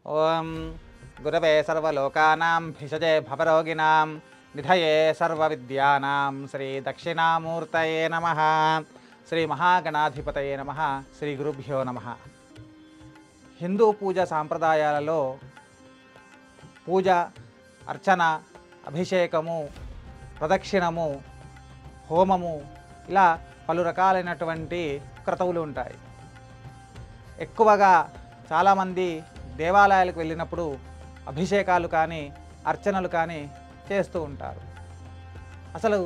ఓం గురవే సర్వలోకానాం భిషజే భవరోగిణాం నిధయే సర్వవిద్యానాం శ్రీ దక్షిణామూర్తయే నమః. శ్రీ మహాగణాధిపతయే నమః. శ్రీ గురుభ్యో నమః. హిందూ పూజ సాంప్రదాయాలలో పూజ, అర్చన, అభిషేకము, ప్రదక్షిణము, హోమము ఇలా పలు రకాలైనటువంటి క్రతువులు ఉంటాయి. ఎక్కువగా చాలామంది దేవాలయాలకు వెళ్ళినప్పుడు అభిషేకాలు కానీ అర్చనలు కానీ చేస్తూ ఉంటారు. అసలు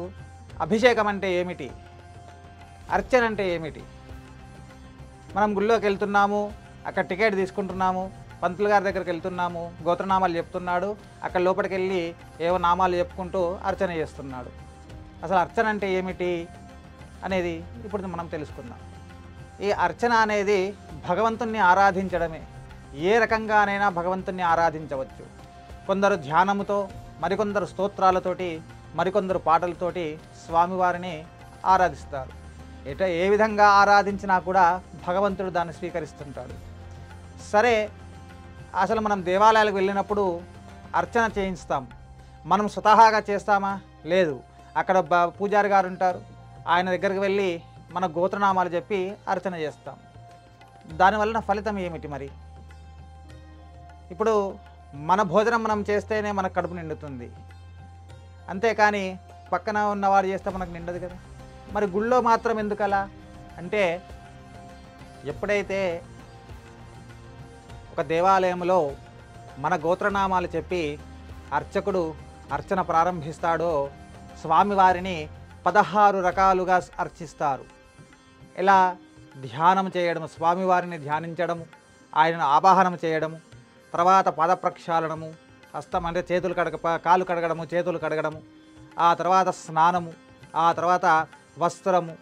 అభిషేకం అంటే ఏమిటి, అర్చన అంటే ఏమిటి? మనం గుళ్ళోకి వెళ్తున్నాము, అక్కడ టికెట్ తీసుకుంటున్నాము, పంతులు గారి దగ్గరికి వెళ్తున్నాము, గోత్రనామాలు చెప్తున్నాడు, అక్కడ లోపలికి వెళ్ళి ఏవో నామాలు చెప్పుకుంటూ అర్చన చేస్తున్నాడు. అసలు అర్చన అంటే ఏమిటి అనేది ఇప్పుడు మనం తెలుసుకుందాం. ఈ అర్చన అనేది భగవంతుణ్ణి ఆరాధించడమే. ఏ రకంగానైనా భగవంతుణ్ణి ఆరాధించవచ్చు. కొందరు ధ్యానముతో, మరికొందరు స్తోత్రాలతోటి, మరికొందరు పాటలతోటి స్వామివారిని ఆరాధిస్తారు. ఏ విధంగా ఆరాధించినా కూడా భగవంతుడు దాన్ని స్వీకరిస్తుంటాడు. సరే, అసలు మనం దేవాలయాలకు వెళ్ళినప్పుడు అర్చన చేయిస్తాం. మనం స్వతహాగా చేస్తామా? లేదు. అక్కడ పూజారి గారు ఉంటారు, ఆయన దగ్గరికి వెళ్ళి మన గోత్రనామాలు చెప్పి అర్చన చేస్తాం. దానివలన ఫలితం ఏమిటి మరి? ఇప్పుడు మన భోజనం మనం చేస్తేనే మనకు కడుపు నిండుతుంది, అంతేకాని పక్కన ఉన్నవాడు చేస్తే మనకు నిండదు కదా. మరి గుళ్ళో మాత్రం ఎందుకలా అంటే, ఎప్పుడైతే ఒక దేవాలయంలో మన గోత్రనామాలు చెప్పి అర్చకుడు అర్చన ప్రారంభిస్తాడో స్వామివారిని 16 రకాలుగా అర్చిస్తారు. ఇలా ధ్యానం చేయడము, స్వామివారిని ధ్యానించడము, ఆయనను ఆవాహనం చేయడము, తర్వాత పాద ప్రక్షాళనము, హస్తం అంటే చేతులు కాలు కడగడము, చేతులు కడగడము, ఆ తర్వాత స్నానము, ఆ తర్వాత వస్త్రము,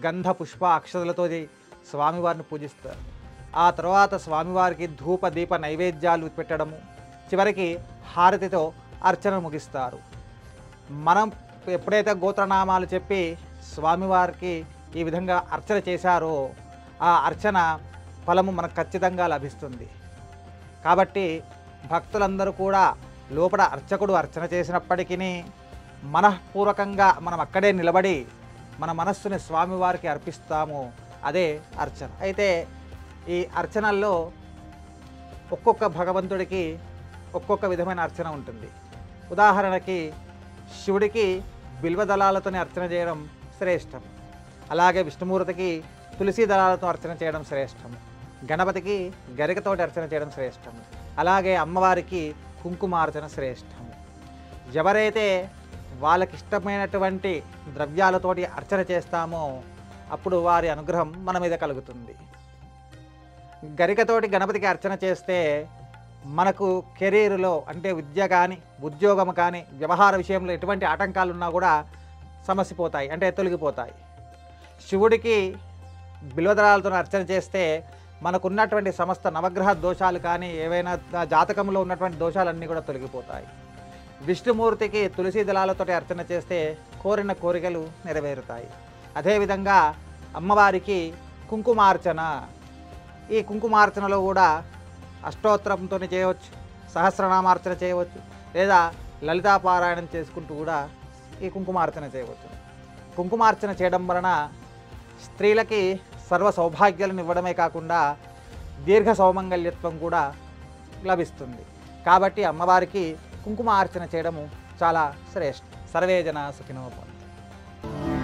గంధ పుష్ప అక్షతలతో స్వామివారిని పూజిస్తారు. ఆ తర్వాత స్వామివారికి ధూప దీప నైవేద్యాలు పెట్టడము, చివరికి హారతితో అర్చన ముగిస్తారు. మనం ఎప్పుడైతే గోత్రనామాలు చెప్పి స్వామివారికి ఈ విధంగా అర్చన చేశారో ఆ అర్చన ఫలము మనకు ఖచ్చితంగా లభిస్తుంది. కాబట్టి భక్తులందరూ కూడా లోపల అర్చకుడు అర్చన చేసినప్పటికీ మనఃపూర్వకంగా మనం అక్కడే నిలబడి మన మనస్సుని స్వామివారికి అర్పిస్తాము. అదే అర్చన. అయితే ఈ అర్చనల్లో ఒక్కొక్క భగవంతుడికి ఒక్కొక్క విధమైన అర్చన ఉంటుంది. ఉదాహరణకి శివుడికి బిల్వదళాలతోనే అర్చన చేయడం శ్రేష్టం. అలాగే విష్ణుమూర్తికి తులసి దళాలతో అర్చన చేయడం శ్రేష్టము. గణపతికి గరికతోటి అర్చన చేయడం శ్రేష్టము. అలాగే అమ్మవారికి కుంకుమార్చన శ్రేష్టము. ఎవరైతే వాళ్ళకి ఇష్టమైనటువంటి ద్రవ్యాలతోటి అర్చన చేస్తామో అప్పుడు వారి అనుగ్రహం మన మీద కలుగుతుంది. గరికతోటి గణపతికి అర్చన చేస్తే మనకు కెరీర్లో అంటే విద్య కానీ, ఉద్యోగం కానీ, వ్యవహార విషయంలో ఎటువంటి ఆటంకాలు ఉన్నా కూడా సమసిపోతాయి, అంటే తొలగిపోతాయి. శివుడికి బిల్వదళాలతో అర్చన చేస్తే మనకున్నటువంటి సమస్త నవగ్రహ దోషాలు కానీ, ఏవైనా జాతకంలో ఉన్నటువంటి దోషాలన్నీ కూడా తొలగిపోతాయి. విష్ణుమూర్తికి తులసి దళాలతో అర్చన చేస్తే కోరిన కోరికలు నెరవేరుతాయి. అదేవిధంగా అమ్మవారికి కుంకుమార్చన, ఈ కుంకుమార్చనలో కూడా అష్టోత్తరంతో చేయవచ్చు, సహస్రనామార్చన చేయవచ్చు, లేదా లలితాపారాయణం చేసుకుంటూ కూడా ఈ కుంకుమార్చన చేయవచ్చు. కుంకుమార్చన చేయడం వలన స్త్రీలకి సర్వ సౌభాగ్యాలను ఇవ్వడమే కాకుండా దీర్ఘ సౌమంగళ్యత్వం కూడా లభిస్తుంది. కాబట్టి అమ్మవారికి కుంకుమార్చన చేయడము చాలా శ్రేష్టం. సర్వే జనా సుఖినో భవంతు.